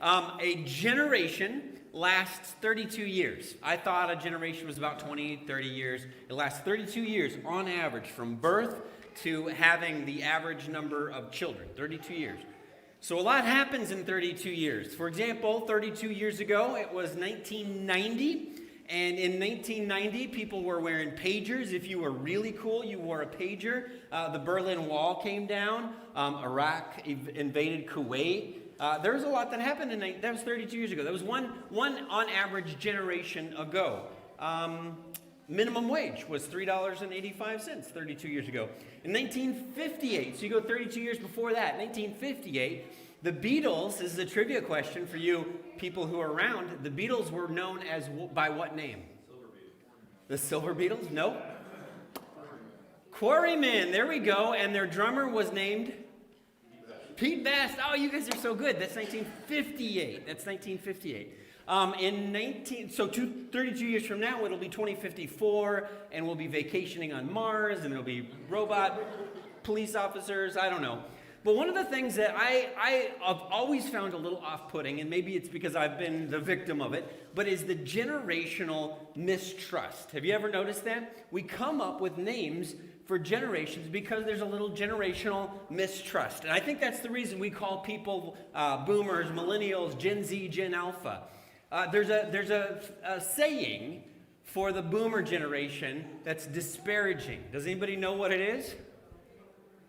A generation lasts 32 years. I thought a generation was about 20, 30 years. It lasts 32 years on average, from birth to having the average number of children, 32 years. So a lot happens in 32 years. For example, 32 years ago, it was 1990. And in 1990, people were wearing pagers. If you were really cool, you wore a pager. The Berlin Wall came down. Iraq invaded Kuwait. There was a lot that happened that was 32 years ago. That was one on average generation ago. Minimum wage was $3.85 32 years ago. In 1958, so you go 32 years before that, 1958, the Beatles, this is a trivia question for you people who are around, the Beatles were known as, by what name? Silver Beatles. The Silver Beatles? No. Quarrymen, there we go, and their drummer was named? Pete Best. Oh, you guys are so good. That's 1958. That's 1958. 32 years from now, it'll be 2054, and we'll be vacationing on Mars, and there'll be robot police officers. I don't know. But one of the things that I have always found a little off-putting, and maybe it's because I've been the victim of it, but is the generational mistrust. Have you ever noticed that? We come up with names for generations because there's a little generational mistrust. And I think that's the reason we call people boomers, millennials, Gen Z, Gen Alpha. There's a saying for the boomer generation that's disparaging. Does anybody know what it is?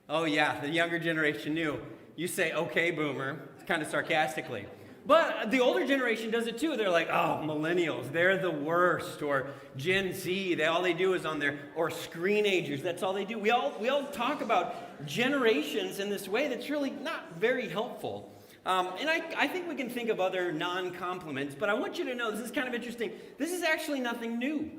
Oh yeah, the younger generation knew. You say, okay, boomer, kind of sarcastically. But the older generation does it too. They're like, oh, millennials, they're the worst. Or Gen Z, all they do is on their, or screenagers, that's all they do. We all talk about generations in this way that's really not very helpful. And I think we can think of other non-compliments, but I want you to know, this is kind of interesting. This is actually nothing new.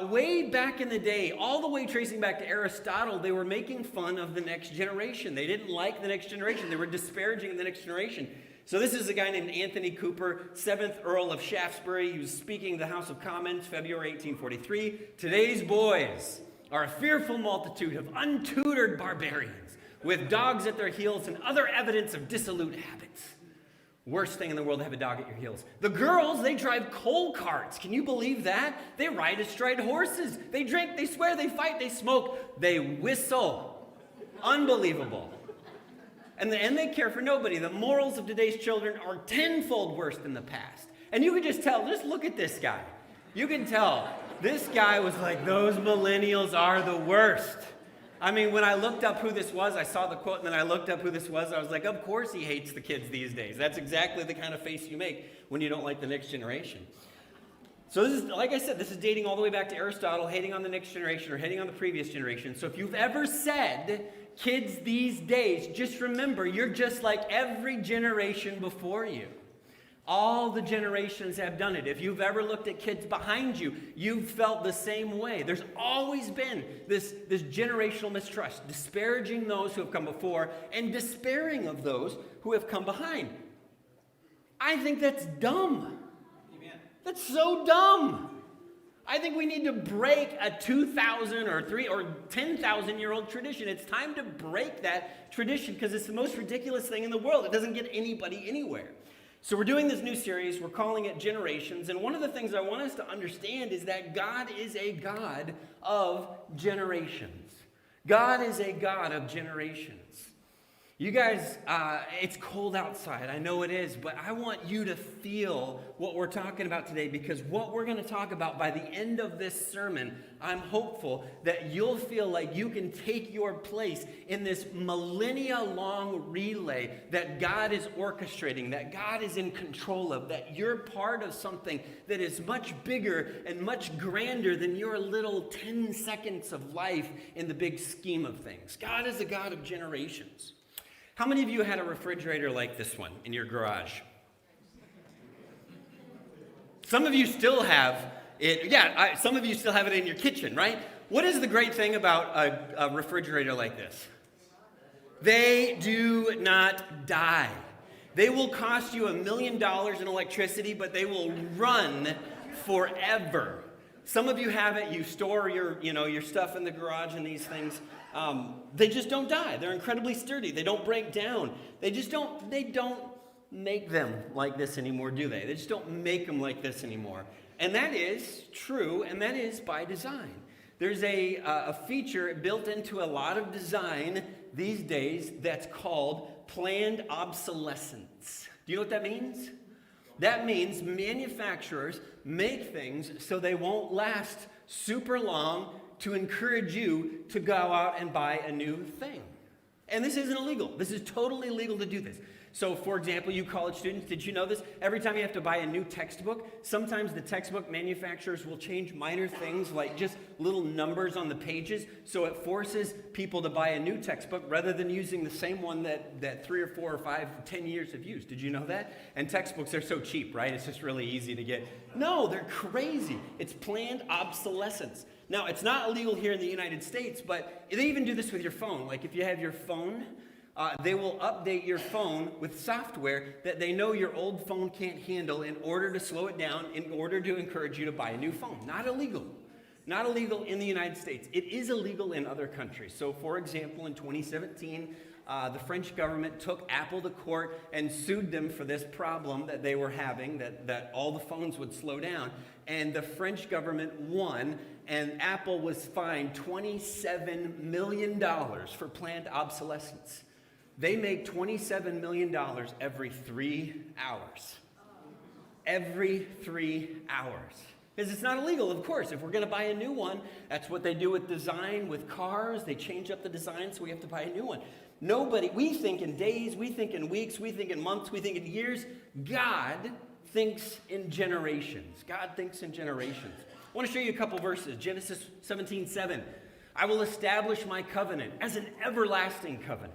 Way back in the day, all the way tracing back to Aristotle, they were making fun of the next generation. They didn't like the next generation. They were disparaging the next generation. So this is a guy named Anthony Cooper, 7th Earl of Shaftesbury. He was speaking to the House of Commons, February 1843. Today's boys are a fearful multitude of untutored barbarians with dogs at their heels and other evidence of dissolute habits. Worst thing in the world to have a dog at your heels. The girls, they drive coal carts. Can you believe that? They ride astride horses. They drink, they swear, they fight, they smoke, they whistle. Unbelievable. And they care for nobody. The morals of today's children are tenfold worse than the past. And you can just tell, just look at this guy. You can tell, this guy was like, those millennials are the worst. I mean, when I looked up who this was, I saw the quote, and then I looked up who this was. I was like, of course he hates the kids these days. That's exactly the kind of face you make when you don't like the next generation. So this is, like I said, this is dating all the way back to Aristotle, hating on the next generation or hating on the previous generation. So if you've ever said, kids these days, just remember, you're just like every generation before you. All the generations have done it. If you've ever looked at kids behind you, you've felt the same way. There's always been this generational mistrust, disparaging those who have come before and despairing of those who have come behind. I think that's dumb. Amen. That's so dumb. I think we need to break a 2,000 or 10,000-year-old tradition. It's time to break that tradition because it's the most ridiculous thing in the world. It doesn't get anybody anywhere. So we're doing this new series, we're calling it Generations, and one of the things I want us to understand is that God is a God of generations. God is a God of generations. You guys, it's cold outside, I know it is, but I want you to feel what we're talking about today because what we're going to talk about by the end of this sermon, I'm hopeful that you'll feel like you can take your place in this millennia-long relay that God is orchestrating, that God is in control of, that you're part of something that is much bigger and much grander than your little 10 seconds of life in the big scheme of things. God is a God of generations. How many of you had a refrigerator like this one in your garage? Some of you still have it. Yeah, some of you still have it in your kitchen, right? What is the great thing about a refrigerator like this? They do not die. They will cost you $1 million in electricity, but they will run forever. Some of you have it. You store your stuff in the garage and these things. They just don't die. They're incredibly sturdy. They don't break down. They don't make them like this anymore, do they? They just don't make them like this anymore. And that is true, and that is by design. There's a feature built into a lot of design these days that's called planned obsolescence. Do you know what that means? That means manufacturers make things so they won't last super long to encourage you to go out and buy a new thing. And this isn't illegal. This is totally legal to do this. So, for example, you college students, did you know this? Every time you have to buy a new textbook, sometimes the textbook manufacturers will change minor things like just little numbers on the pages, so it forces people to buy a new textbook rather than using the same one that 3 or 4 or 5, 10 years have used. Did you know that? And textbooks are so cheap, right? It's just really easy to get. No, they're crazy. It's planned obsolescence. Now, it's not illegal here in the United States, but they even do this with your phone. Like if you have your phone, they will update your phone with software that they know your old phone can't handle in order to slow it down, in order to encourage you to buy a new phone. Not illegal. Not illegal in the United States. It is illegal in other countries. So, for example, in 2017, the French government took Apple to court and sued them for this problem that they were having, that all the phones would slow down. And the French government won, and Apple was fined $27 million for planned obsolescence. They make $27 million every 3 hours. Every 3 hours. Because it's not illegal, of course. If we're going to buy a new one, that's what they do with design, with cars. They change up the design, so we have to buy a new one. We think in days, we think in weeks, we think in months, we think in years. God thinks in generations. God thinks in generations. I want to show you a couple verses. Genesis 17:7. I will establish my covenant as an everlasting covenant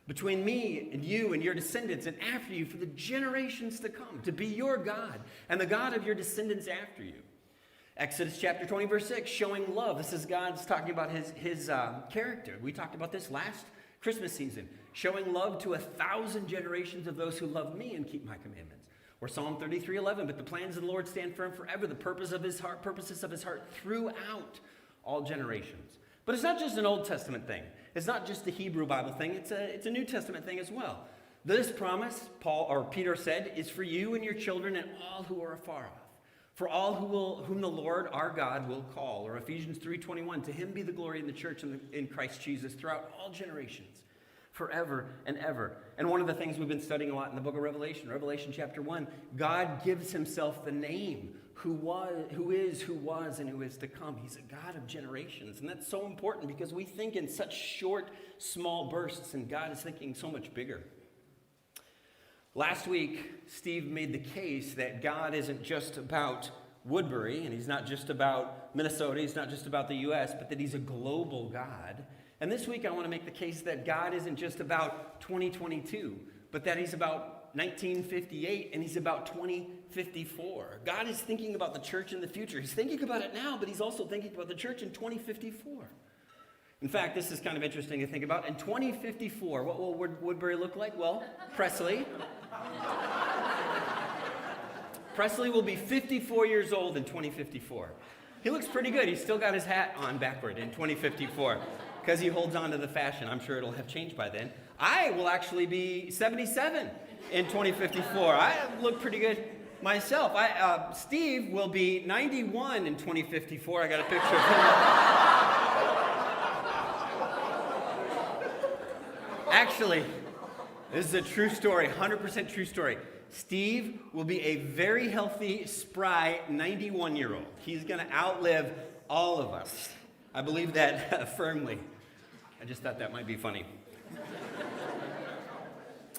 between me and you and your descendants and after you for the generations to come, to be your God and the God of your descendants after you. Exodus chapter 20, verse 6, showing love. This is God's talking about his character. We talked about this last Christmas season. Showing love to 1,000 generations of those who love me and keep my commandments. Or Psalm 33:11, but the plans of the Lord stand firm forever, the purposes of his heart throughout all generations. But it's not just an Old Testament thing. It's not just a Hebrew Bible thing. It's a New Testament thing as well. This promise, Peter said, is for you and your children and all who are afar off. For all whom the Lord our God will call. Or Ephesians 3:21, to him be the glory in the church and in Christ Jesus throughout all generations, forever and ever. And one of the things we've been studying a lot in the book of Revelation chapter 1, God gives himself the name, who is, who was, and who is to come. He's a God of generations. And that's so important because we think in such short, small bursts, and God is thinking so much bigger. Last week, Steve made the case that God isn't just about Woodbury, and he's not just about Minnesota, he's not just about the U.S., but that he's a global God. And this week, I want to make the case that God isn't just about 2022, but that he's about 1958, and he's about 2054. God is thinking about the church in the future. He's thinking about it now, but he's also thinking about the church in 2054. In fact, this is kind of interesting to think about. In 2054, what will Woodbury look like? Well, Presley. Presley will be 54 years old in 2054. He looks pretty good. He's still got his hat on backward in 2054 because he holds on to the fashion. I'm sure it'll have changed by then. I will actually be 77 in 2054. I look pretty good myself. Steve will be 91 in 2054. I got a picture of him. Actually, this is a true story, 100% true story. Steve will be a very healthy, spry 91-year-old. He's going to outlive all of us. I believe that firmly. I just thought that might be funny.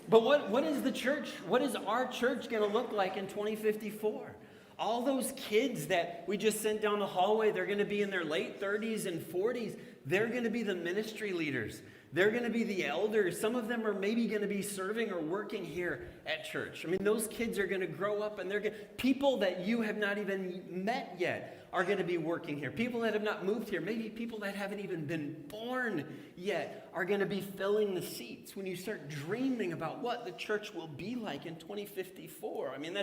But what is the church? What is our church going to look like in 2054? All those kids that we just sent down the hallway, they're going to be in their late 30s and 40s. They're going to be the ministry leaders. They're going to be the elders. Some of them are maybe going to be serving or working here at church. I mean, those kids are going to grow up, and people that you have not even met yet are going to be working here. People that have not moved here, maybe people that haven't even been born yet, are going to be filling the seats when you start dreaming about what the church will be like in 2054. I mean,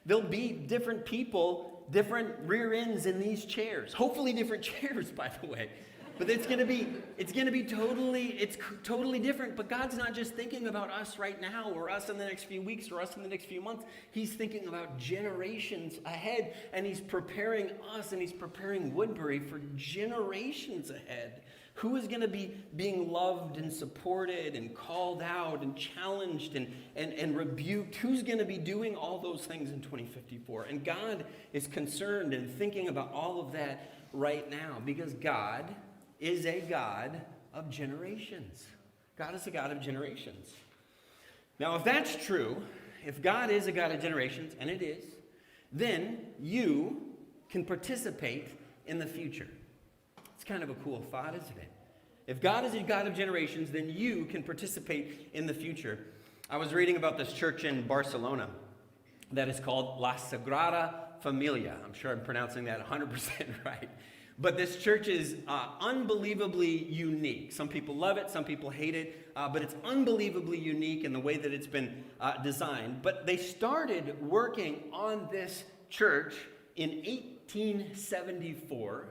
there'll be different people, different rear ends in these chairs. Hopefully different chairs, by the way. But it's going to be totally different. But God's not just thinking about us right now or us in the next few weeks or us in the next few months. He's thinking about generations ahead, and he's preparing us and he's preparing Woodbury for generations ahead. Who is going to be being loved and supported and called out and challenged and rebuked? Who's going to be doing all those things in 2054? And God is concerned and thinking about all of that right now, because God is a God of generations. God is a God of generations. Now, if that's true, if God is a God of generations, and it is, then you can participate in the future. It's kind of a cool thought, isn't it? If God is a God of generations, then you can participate in the future. I was reading about this church in Barcelona that is called La Sagrada Familia. I'm sure I'm pronouncing that 100% right. But this church is unbelievably unique. Some people love it, some people hate it, but it's unbelievably unique in the way that it's been designed. But they started working on this church in 1874,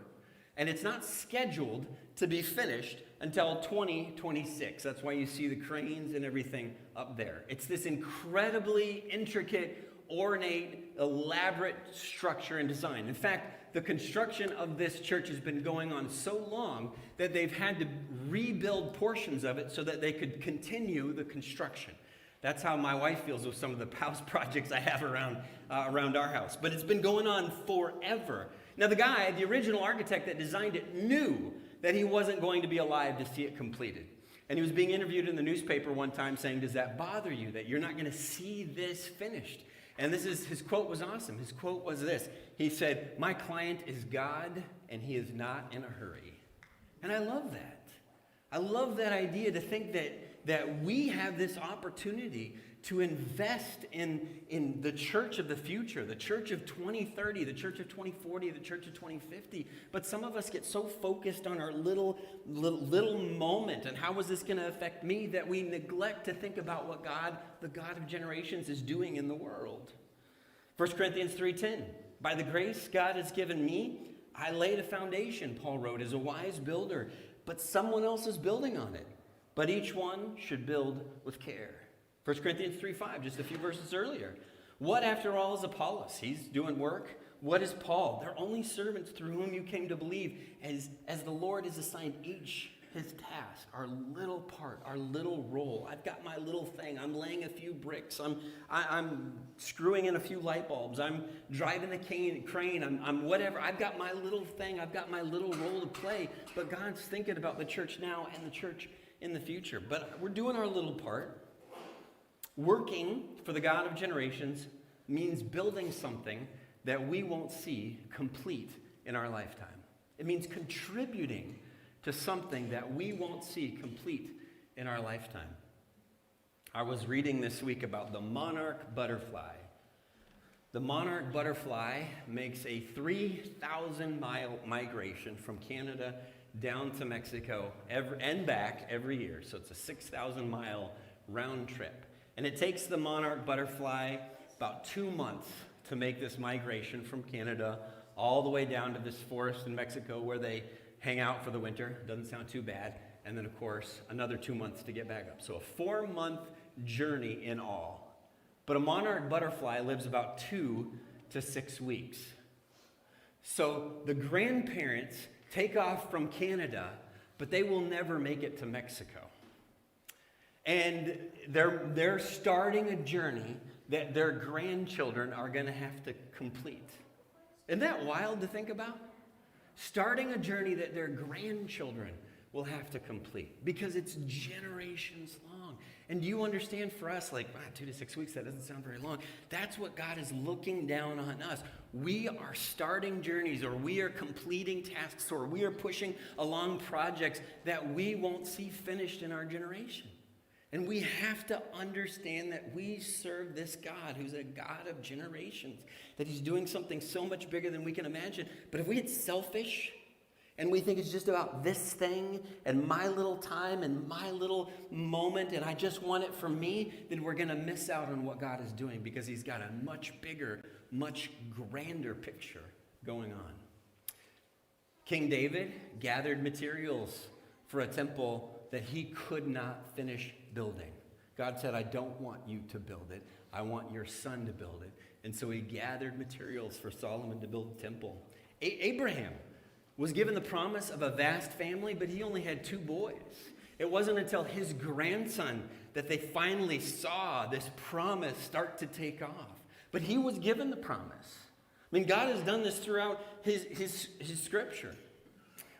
and it's not scheduled to be finished until 2026. That's why you see the cranes and everything up there. It's this incredibly intricate, ornate, elaborate structure and design. In fact, the construction of this church has been going on so long that they've had to rebuild portions of it so that they could continue the construction. That's how my wife feels with some of the house projects I have around our house. But it's been going on forever. Now, the original architect that designed it, knew that he wasn't going to be alive to see it completed. And he was being interviewed in the newspaper one time saying, "Does that bother you that you're not going to see this finished?" And his quote was awesome. His quote was this. He said, "My client is God, and he is not in a hurry." And I love that. I love that idea, to think that we have this opportunity to invest in the church of the future, the church of 2030, the church of 2040, the church of 2050. But some of us get so focused on our little moment and how is this going to affect me, that we neglect to think about what God, the God of generations, is doing in the world. 1 Corinthians 3:10, "By the grace God has given me, I laid a foundation," Paul wrote, "as a wise builder, but someone else is building on it. But each one should build with care." 1 Corinthians 3:5, just a few verses earlier. "What, after all, is Apollos?" He's doing work. "What is Paul?" "They're only servants through whom you came to believe, as the Lord has assigned each his task," our little part, our little role. I've got my little thing. I'm laying a few bricks. I'm screwing in a few light bulbs. I'm driving the crane. I'm whatever. I've got my little thing. I've got my little role to play. But God's thinking about the church now and the church in the future. But we're doing our little part. Working for the God of generations means building something that we won't see complete in our lifetime. It means contributing to something that we won't see complete in our lifetime. I was reading this week about the monarch butterfly. The monarch butterfly makes a 3,000-mile migration from Canada down to Mexico and back every year. So it's a 6,000-mile round trip. And it takes the monarch butterfly about 2 months to make this migration from Canada all the way down to this forest in Mexico where they hang out for the winter. Doesn't sound too bad. And then, of course, another 2 months to get back up. So a 4-month journey in all. But a monarch butterfly lives about 2 to 6 weeks. So the grandparents take off from Canada, but they will never make it to Mexico. And they're starting a journey that their grandchildren are going to have to complete. Isn't that wild to think about? Starting a journey that their grandchildren will have to complete, because it's generations long. And do you understand, for us, 2 to 6 weeks, that doesn't sound very long. That's what God is looking down on us. We are starting journeys, or we are completing tasks, or we are pushing along projects that we won't see finished in our generation. And we have to understand that we serve this God who's a God of generations, that he's doing something so much bigger than we can imagine. But if we get selfish and we think it's just about this thing and my little time and my little moment and I just want it for me, then we're going to miss out on what God is doing, because he's got a much bigger, much grander picture going on. King David gathered materials for a temple that he could not finish building. God said, I don't want you to build it. I want your son to build it. And so he gathered materials for Solomon to build a temple. Abraham was given the promise of a vast family, but he only had 2 boys. It wasn't until his grandson that they finally saw this promise start to take off. But he was given the promise. I mean, God has done this throughout his scripture.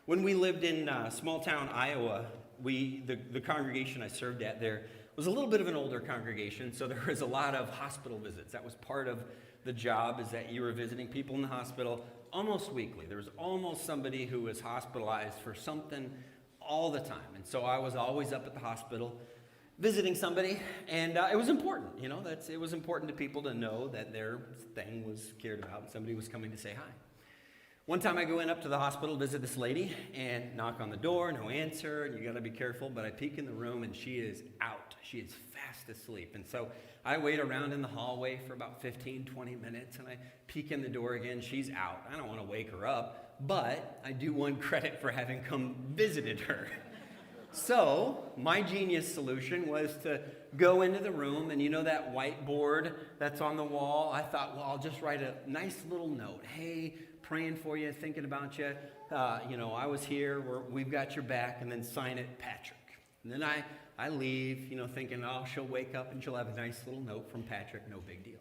When we lived in small town Iowa, the congregation I served at there was a little bit of an older congregation, so there was a lot of hospital visits. That was part of the job, is that you were visiting people in the hospital almost weekly. There was almost somebody who was hospitalized for something all the time. And so I was always up at the hospital visiting somebody, and it was important. It was important to people to know that their thing was cared about and somebody was coming to say hi. One time I go up to the hospital, visit this lady, and knock on the door, no answer, and you gotta be careful, but I peek in the room and she is out. She is fast asleep. And so I wait around in the hallway for about 15, 20 minutes, and I peek in the door again, she's out. I don't wanna wake her up, but I do want credit for having come visited her. So my genius solution was to go into the room, and that whiteboard that's on the wall, I thought, well, I'll just write a nice little note. Hey, praying for you, thinking about you. I was here. We've got your back. And then sign it, Patrick. And then I leave, thinking, oh, she'll wake up and she'll have a nice little note from Patrick. No big deal.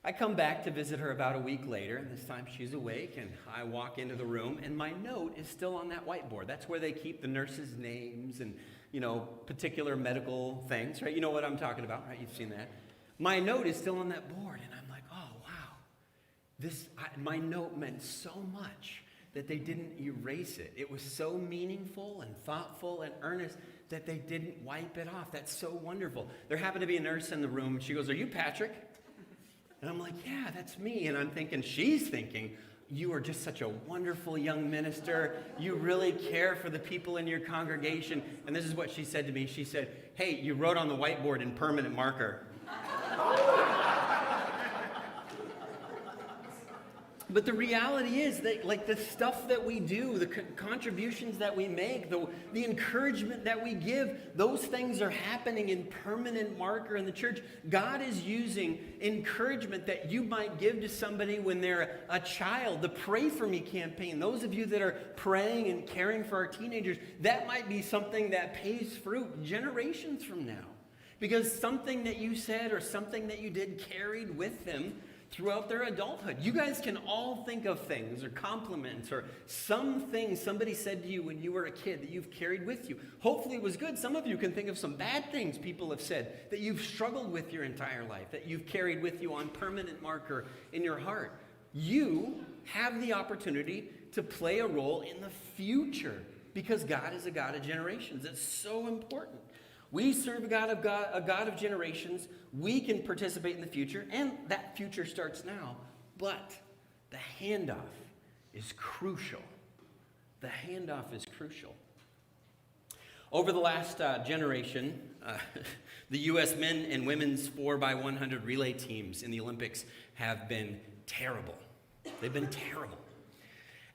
I come back to visit her about a week later, and this time she's awake, and I walk into the room, and my note is still on that whiteboard. That's where they keep the nurses' names and, particular medical things, right? You know what I'm talking about, right? You've seen that. My note is still on that board, and I'm like, oh, wow. My note meant so much that they didn't erase it. It was so meaningful and thoughtful and earnest that they didn't wipe it off. That's so wonderful. There happened to be a nurse in the room, and she goes, are you Patrick? And I'm like, yeah, that's me. And I'm thinking, she's thinking, you are just such a wonderful young minister. You really care for the people in your congregation. And this is what she said to me. She said, hey, you wrote on the whiteboard in permanent marker. But the reality is that, like, the stuff that we do, the contributions that we make, the encouragement that we give, those things are happening in permanent marker in the church. God is using encouragement that you might give to somebody when they're a child. The Pray For Me campaign, those of you that are praying and caring for our teenagers, that might be something that pays fruit generations from now. Because something that you said or something that you did carried with them throughout their adulthood. You guys can all think of things or compliments or something somebody said to you when you were a kid that you've carried with you. Hopefully it was good. Some of you can think of some bad things people have said that you've struggled with your entire life, that you've carried with you on permanent marker in your heart. You have the opportunity to play a role in the future because God is a God of generations. It's so important. We serve a God of generations. We can participate in the future, and that future starts now. But the handoff is crucial. The handoff is crucial. Over the last generation, the U.S. men and women's 4x100 relay teams in the Olympics have been terrible. They've been terrible.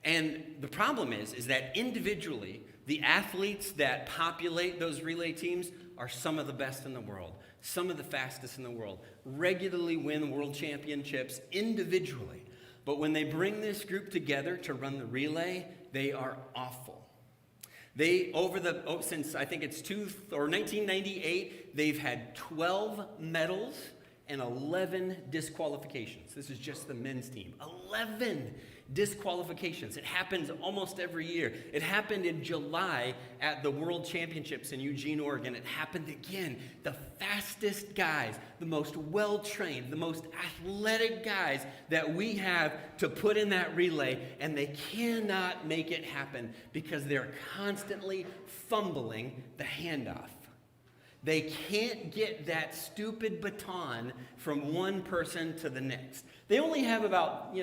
And the problem is that individually, the athletes that populate those relay teams are some of the best in the world, some of the fastest in the world, regularly win world championships individually. But when they bring this group together to run the relay, they are awful. Since I think it's 1998, they've had 12 medals and 11 disqualifications. This is just the men's team. 11 disqualifications. It happens almost every year. It happened in July at the World Championships in Eugene, Oregon. It happened again. The fastest guys, the most well-trained, the most athletic guys that we have to put in that relay, and they cannot make it happen because they're constantly fumbling the handoff. They can't get that stupid baton from one person to the next. They only have about,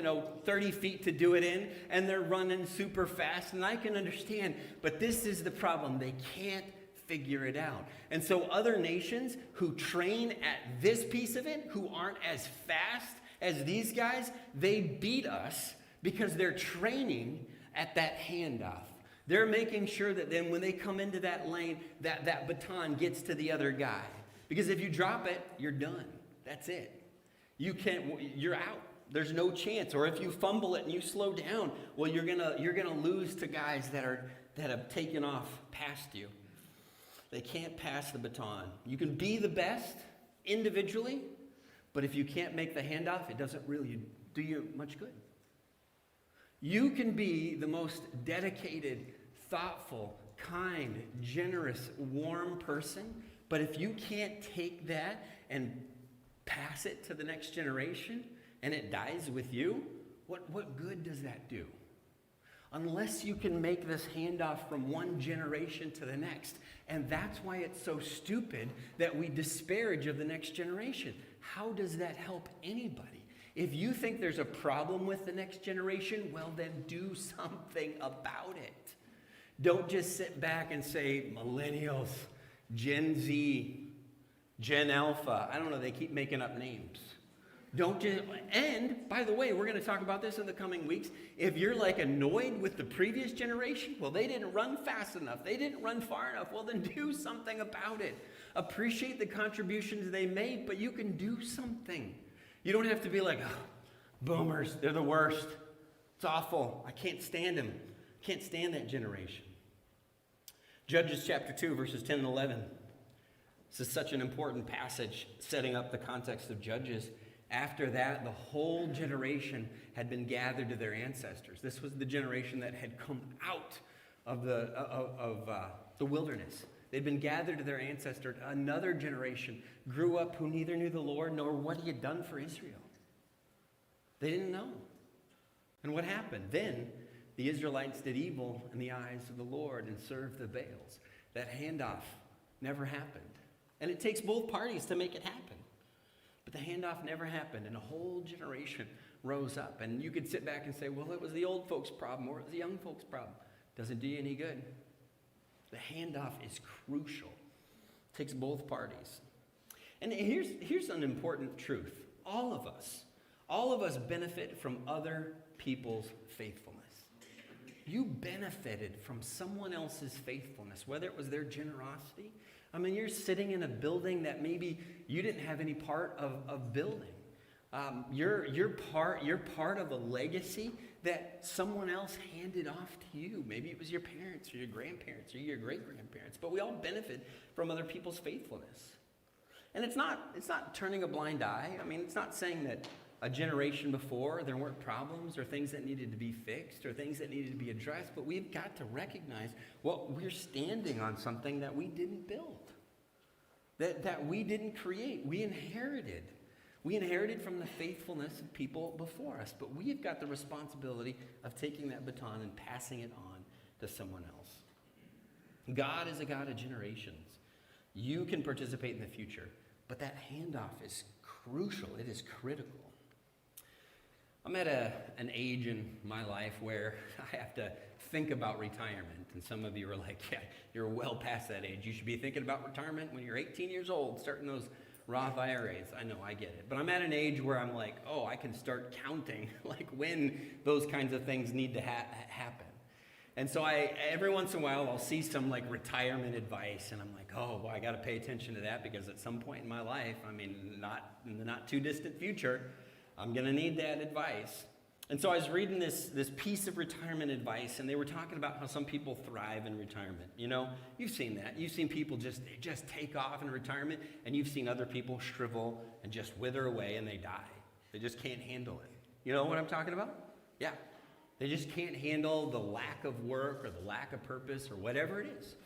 30 feet to do it in, and they're running super fast, and I can understand, but this is the problem. They can't figure it out. And so other nations who train at this piece of it, who aren't as fast as these guys, they beat us because they're training at that handoff. They're making sure that then when they come into that lane, that baton gets to the other guy. Because if you drop it, you're done. That's it. You're out. There's no chance. Or if you fumble it and you slow down, well, you're gonna lose to guys that have taken off past you. They can't pass the baton. You can be the best individually, but if you can't make the handoff, it doesn't really do you much good. You can be the most dedicated, thoughtful, kind, generous, warm person, but if you can't take that and pass it to the next generation and it dies with you, what good does that do? Unless you can make this handoff from one generation to the next. And that's why it's so stupid that we disparage of the next generation. How does that help anybody? If you think there's a problem with the next generation, well, then do something about it. Don't just sit back and say, millennials, Gen Z, Gen Alpha. I don't know, they keep making up names. Don't just, and by the way, we're going to talk about this in the coming weeks. If you're like annoyed with the previous generation, well, they didn't run fast enough. They didn't run far enough. Well, then do something about it. Appreciate the contributions they made, but you can do something. You don't have to be like, oh, boomers, they're the worst. It's awful. I can't stand them. Can't stand that generation. Judges chapter 2, verses 10 and 11. This is such an important passage setting up the context of Judges. After that, the whole generation had been gathered to their ancestors. This was the generation that had come out of the wilderness. They'd been gathered to their ancestor. Another generation grew up who neither knew the Lord nor what he had done for Israel. They didn't know. And what happened? Then the Israelites did evil in the eyes of the Lord and served the Baals. That handoff never happened. And it takes both parties to make it happen. But the handoff never happened, and a whole generation rose up. And you could sit back and say, well, it was the old folks' problem, or it was the young folks' problem. Doesn't do you any good. The handoff is crucial. It takes both parties. And here's an important truth. All of us benefit from other people's faithfulness. You benefited from someone else's faithfulness, whether it was their generosity. I mean, you're sitting in a building that maybe you didn't have any part of building. You're part of a legacy that someone else handed off to you. Maybe it was your parents or your grandparents or your great-grandparents. But we all benefit from other people's faithfulness. And it's not turning a blind eye. I mean, it's not saying that a generation before there weren't problems or things that needed to be fixed or things that needed to be addressed, but we've got to recognize we're standing on something that we didn't build, that we didn't create. We inherited from the faithfulness of people before us, but we've got the responsibility of taking that baton and passing it on to someone else. God is a God of generations. You can participate in the future, but that handoff is crucial. It is critical. I'm at an age in my life where I have to think about retirement. And some of you are like, yeah, you're well past that age. You should be thinking about retirement when you're 18 years old, starting those Roth IRAs. I know, I get it. But I'm at an age where I'm like, oh, I can start counting like when those kinds of things need to happen. And so every once in a while, I'll see some like retirement advice, and I'm like, oh, well, I got to pay attention to that because at some point in my life, I mean, not in the not too distant future, I'm going to need that advice. And so I was reading this piece of retirement advice, and they were talking about how some people thrive in retirement. You know, you've seen that. You've seen people just take off in retirement, and you've seen other people shrivel and just wither away, and they die. They just can't handle it. You know what I'm talking about? Yeah. They just can't handle the lack of work or the lack of purpose or whatever it is.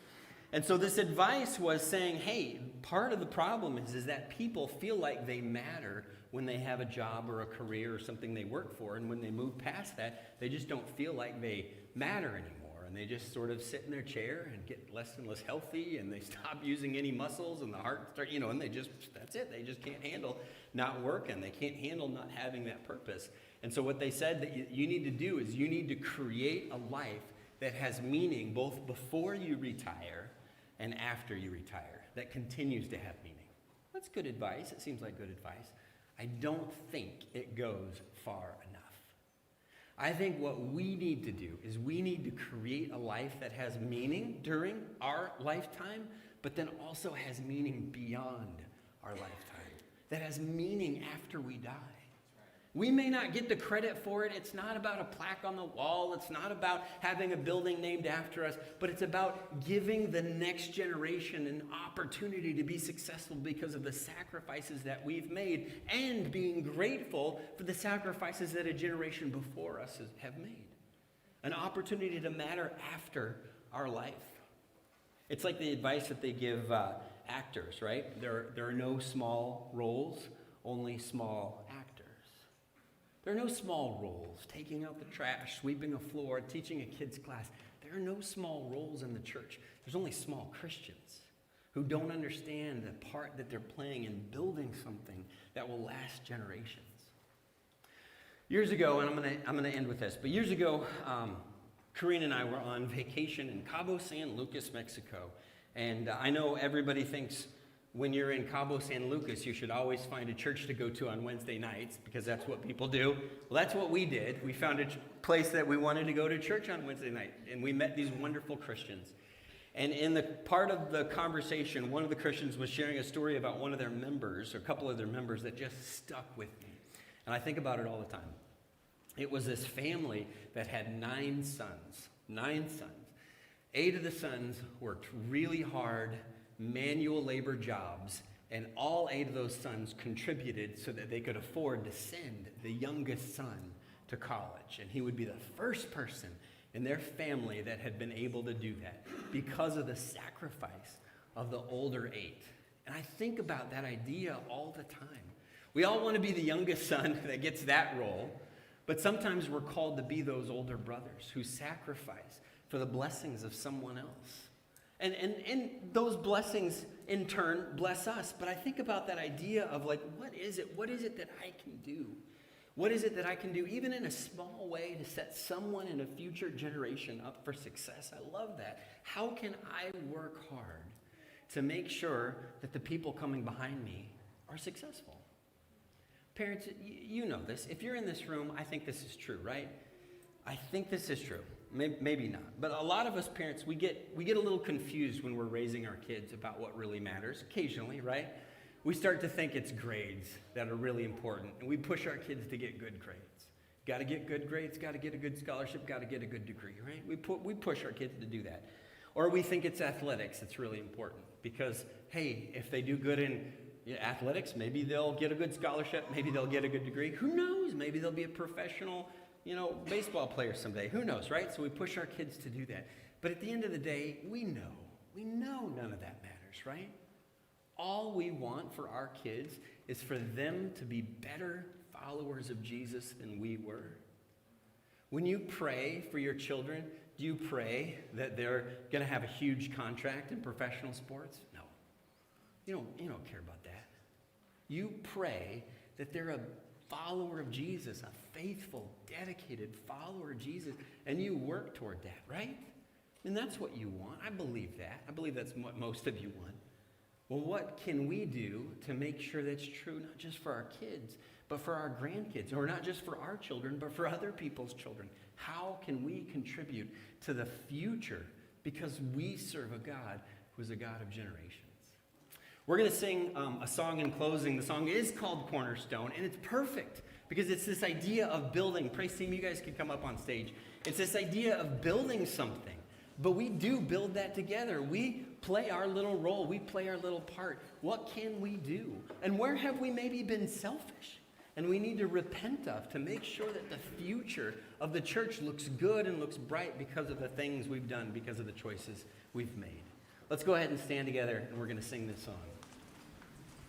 And so this advice was saying, hey, part of the problem is that people feel like they matter when they have a job or a career or something they work for. And when they move past that, they just don't feel like they matter anymore. And they just sort of sit in their chair and get less and less healthy, and they stop using any muscles, and the heart start, and they just, that's it. They just can't handle not working. They can't handle not having that purpose. And so what they said that you need to do is you need to create a life that has meaning both before you retire and after you retire, that continues to have meaning. That's good advice. It seems like good advice. I don't think it goes far enough. I think what we need to do is we need to create a life that has meaning during our lifetime, but then also has meaning beyond our lifetime, that has meaning after we die. We may not get the credit for it. It's not about a plaque on the wall. It's not about having a building named after us, but it's about giving the next generation an opportunity to be successful because of the sacrifices that we've made and being grateful for the sacrifices that a generation before us have made. An opportunity to matter after our life. It's like the advice that they give actors, right? There are no small roles, only small actors. There are no small roles, taking out the trash, sweeping a floor, teaching a kid's class. There are no small roles in the church. There's only small Christians who don't understand the part that they're playing in building something that will last generations. Years ago, and I'm gonna end with this, but years ago, Karina and I were on vacation in Cabo San Lucas, Mexico. And I know everybody thinks when you're in Cabo San Lucas, you should always find a church to go to on Wednesday nights because that's what people do. Well, that's what we did. We found a place that we wanted to go to church on Wednesday night, and we met these wonderful Christians. And in the part of the conversation, one of the Christians was sharing a story about one of their members, or a couple of their members, that just stuck with me. And I think about it all the time. It was this family that had 9 sons. 9 sons. 8 of the sons worked really hard, manual labor jobs, and all 8 of those sons contributed so that they could afford to send the youngest son to college. And he would be the first person in their family that had been able to do that because of the sacrifice of the older 8. And I think about that idea all the time. We all want to be the youngest son that gets that role, but sometimes we're called to be those older brothers who sacrifice for the blessings of someone else. And those blessings, in turn, bless us. But I think about that idea of, like, what is it? What is it that I can do? What is it that I can do, even in a small way, to set someone in a future generation up for success? I love that. How can I work hard to make sure that the people coming behind me are successful? Parents, you know this. If you're in this room, I think this is true, right? I think this is true. Maybe not. But a lot of us parents, we get a little confused when we're raising our kids about what really matters, occasionally, right? We start to think it's grades that are really important, and we push our kids to get good grades. Got to get good grades, got to get a good scholarship, got to get a good degree, right? We push our kids to do that. Or we think it's athletics that's really important because, hey, if they do good in athletics, maybe they'll get a good scholarship, maybe they'll get a good degree. Who knows? Maybe they'll be a professional baseball player someday. Who knows, right? So we push our kids to do that. But at the end of the day, we know none of that matters, right? All we want for our kids is for them to be better followers of Jesus than we were. When you pray for your children, do you pray that they're going to have a huge contract in professional sports? No. You don't care about that. You pray that they're a follower of Jesus, a faithful, dedicated follower of Jesus, and you work toward that, right? And that's what you want. I believe that. I believe that's what most of you want. Well, what can we do to make sure that's true, not just for our kids, but for our grandkids, or not just for our children, but for other people's children? How can we contribute to the future? Because we serve a God who is a God of generations. We're going to sing a song in closing. The song is called Cornerstone, and it's perfect because it's this idea of building. Praise team, you guys can come up on stage. It's this idea of building something, but we do build that together. We play our little role. We play our little part. What can we do? And where have we maybe been selfish? And we need to repent of to make sure that the future of the church looks good and looks bright because of the things we've done, because of the choices we've made. Let's go ahead and stand together, and we're going to sing this song.